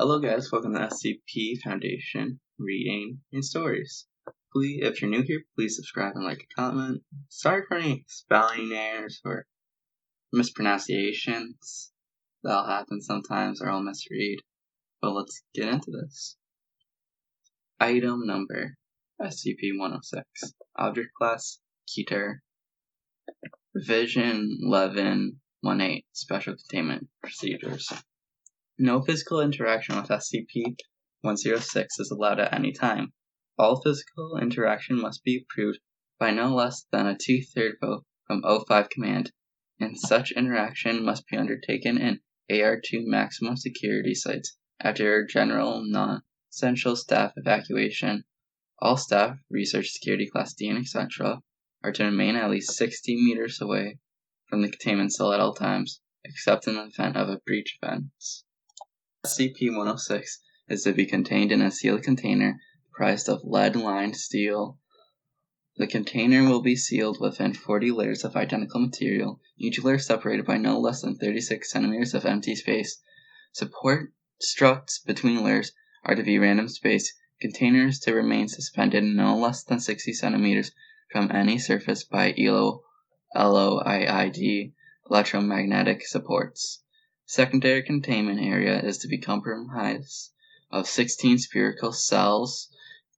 Hello guys, welcome to SCP Foundation Reading and Stories. Please, if you're new here, please subscribe and like and comment. Sorry for any spelling errors or mispronunciations. That'll happen sometimes or I'll misread. But let's get into this. Item number SCP-106. Object class Keter. Revision 1118. Special containment procedures. No physical interaction with SCP-106 is allowed at any time. All physical interaction must be approved by no less than a 2/3 vote from O5 Command, and such interaction must be undertaken in AR2 maximum security sites after general non-essential staff evacuation. All staff, research, security class D, and etc. are to remain at least 60 meters away from the containment cell at all times, except in the event of a breach event. SCP-106 is to be contained in a sealed container comprised of lead-lined steel. The container will be sealed within 40 layers of identical material, each layer separated by no less than 36 centimeters of empty space. Support struts between layers are to be random space. Containers to remain suspended no less than 60 centimeters from any surface by LOIID electromagnetic supports. Secondary containment area is to be comprised of 16 spherical cells,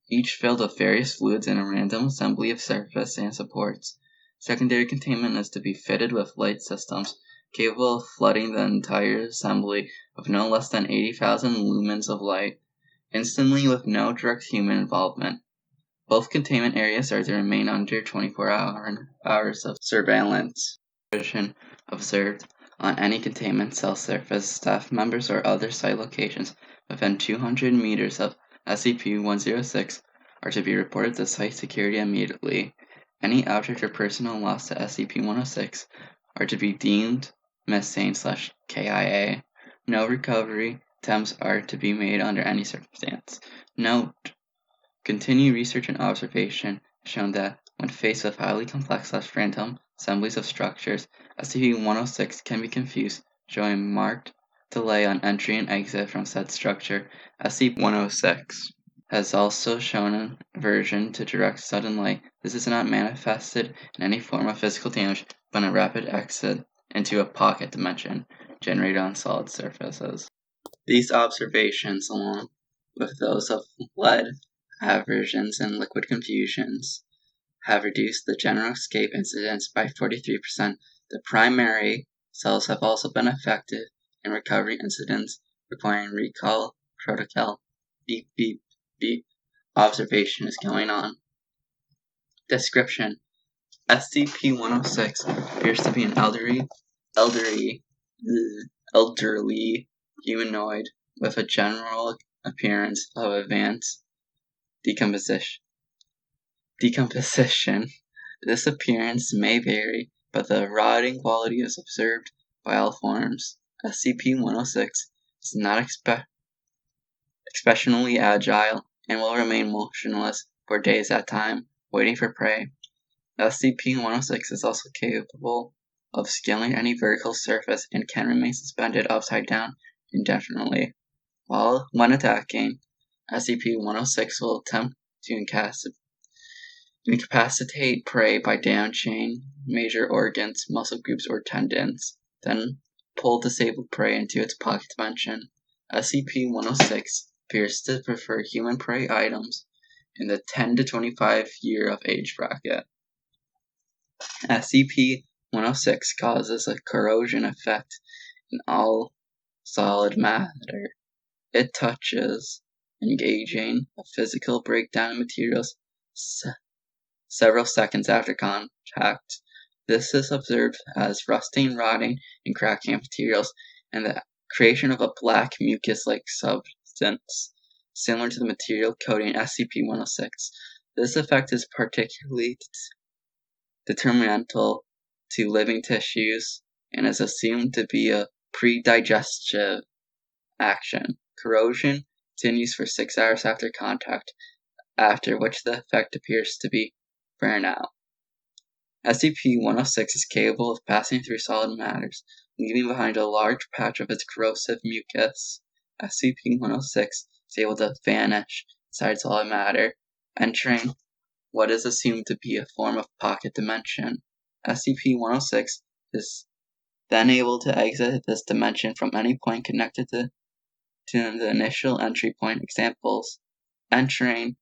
each filled with various fluids in a random assembly of surface and supports. Secondary containment is to be fitted with light systems capable of flooding the entire assembly with no less than 80,000 lumens of light, instantly with no direct human involvement. Both containment areas are to remain under 24 hours of surveillance. Observed on any containment cell surface, staff members or other site locations within 200 meters of SCP-106 are to be reported to site security immediately. Any object or personal lost to SCP-106 are to be deemed missing/KIA. No recovery attempts are to be made under any circumstance. Note: continued research and observation has shown that when faced with highly complex/random assemblies of structures, SCP-106 can be confused, showing marked delay on entry and exit from said structure. SCP-106 has also shown an aversion to direct sudden light. This is not manifested in any form of physical damage, but a rapid exit into a pocket dimension generated on solid surfaces. These observations, along with those of lead aversions and liquid confusions, have reduced the general escape incidence by 43%. The primary cells have also been effective in recovery incidents requiring recall protocol. Beep, beep, beep. Observation is going on. Description: SCP-106 appears to be an elderly humanoid with a general appearance of advanced decomposition. This appearance may vary, but the rotting quality is observed by all forms. SCP-106 is not exceptionally agile and will remain motionless for days at a time, waiting for prey. SCP-106 is also capable of scaling any vertical surface and can remain suspended upside down indefinitely. When attacking, SCP-106 will attempt to incapacitate prey by damaging major organs, muscle groups, or tendons, then pull disabled prey into its pocket dimension. SCP-106 appears to prefer human prey items in the 10 to 25 year of age bracket. SCP-106 causes a corrosion effect in all solid matter it touches, engaging a physical breakdown of materials several seconds after contact. This is observed as rusting, rotting, and cracking of materials, and the creation of a black mucus-like substance similar to the material coating SCP-106. This effect is particularly detrimental to living tissues and is assumed to be a pre-digestive action. Corrosion continues for 6 hours after contact, after which the effect appears to be burnout. SCP-106 is capable of passing through solid matters, leaving behind a large patch of its corrosive mucus. SCP-106 is able to vanish inside solid matter, entering what is assumed to be a form of pocket dimension. SCP-106 is then able to exit this dimension from any point connected to the initial entry point. Examples: entering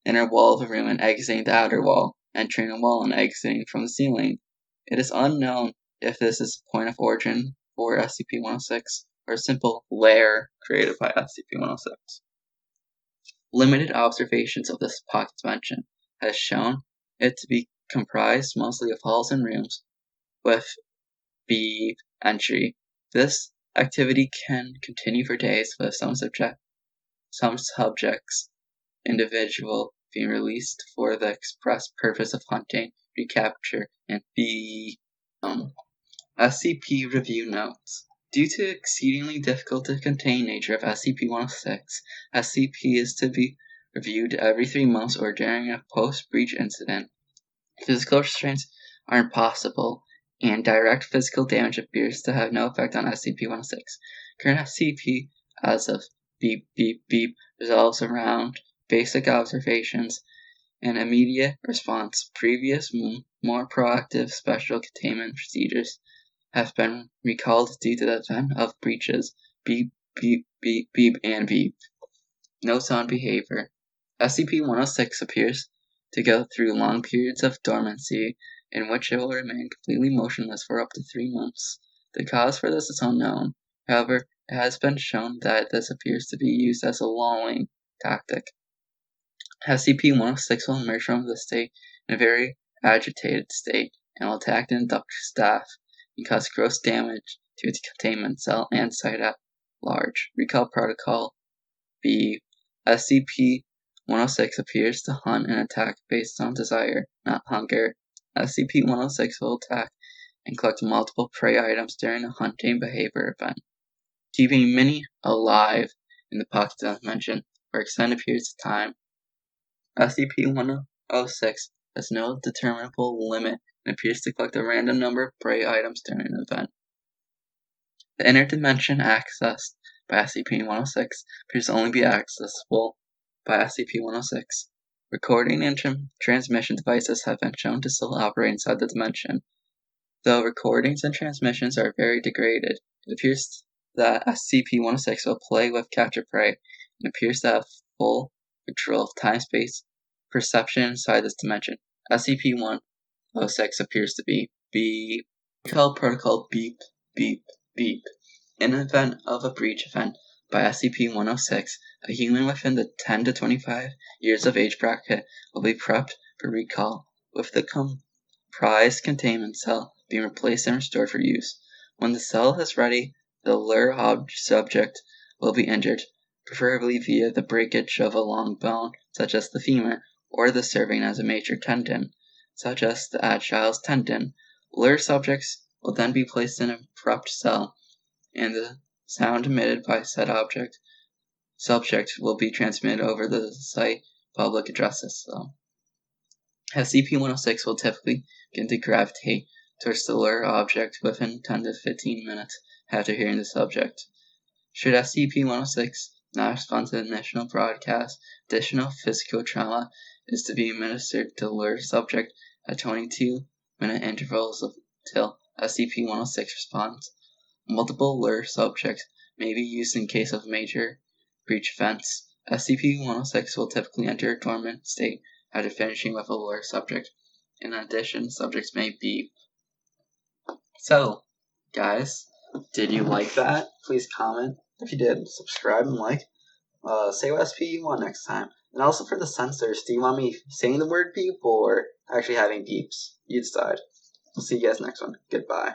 inner wall of a room and exiting the outer wall, entering a wall and exiting from the ceiling. It is unknown if this is the point of origin for SCP-106 or a simple lair created by SCP-106. Limited observations of this pocket dimension has shown it to be comprised mostly of halls and rooms with B entry. This activity can continue for days, with some subjects individual being released for the express purpose of hunting, recapture, and SCP Review Notes. Due to the exceedingly difficult to contain nature of SCP-106, SCP is to be reviewed every 3 months or during a post-breach incident. Physical restraints are impossible, and direct physical damage appears to have no effect on SCP-106. Current SCP, as of revolves around basic observations and immediate response. Previous, more proactive special containment procedures have been recalled due to the event of breaches. And beep. Notes on behavior. SCP-106 appears to go through long periods of dormancy in which it will remain completely motionless for up to 3 months. The cause for this is unknown. However, it has been shown that this appears to be used as a lulling tactic. SCP-106 will emerge from this state in a very agitated state and will attack the inductor staff and cause gross damage to its containment cell and site at large. Recall Protocol B. SCP-106 appears to hunt and attack based on desire, not hunger. SCP-106 will attack and collect multiple prey items during a hunting behavior event, keeping many alive in the pocket dimension for extended periods of time. SCP-106 has no determinable limit and appears to collect a random number of prey items during an event. The inner dimension accessed by SCP-106 appears to only be accessible by SCP-106. Recording and transmission devices have been shown to still operate inside the dimension. Though recordings and transmissions are very degraded, it appears that SCP-106 will play with capture prey and appears to have full control of time-space perception inside this dimension. SCP-106 appears to be B. Recall Protocol Beep. In the event of a breach event by SCP-106, a human within the 10 to 25 years of age bracket will be prepped for recall, with the comprised containment cell being replaced and restored for use. When the cell is ready, the lure subject will be injured, preferably via the breakage of a long bone, such as the femur, or the serving as a major tendon, such as the Achilles tendon. Lure subjects will then be placed in a prepped cell, and the sound emitted by said subject will be transmitted over the site public address system. SCP-106 will typically begin to gravitate towards the lure object within 10 to 15 minutes after hearing the subject. Should SCP-106 not respond to the initial broadcast, additional physical trauma is to be administered to the lure subject at 22-minute intervals until SCP-106 responds. Multiple lure subjects may be used in case of major breach events. SCP-106 will typically enter a dormant state after finishing with a lure subject. In addition, subjects may beep. So, guys, did you like that? Please comment. If you did, subscribe and like. Say what SP you want next time. And also for the censors, do you want me saying the word beep or actually having beeps? You decide. We'll see you guys next one. Goodbye.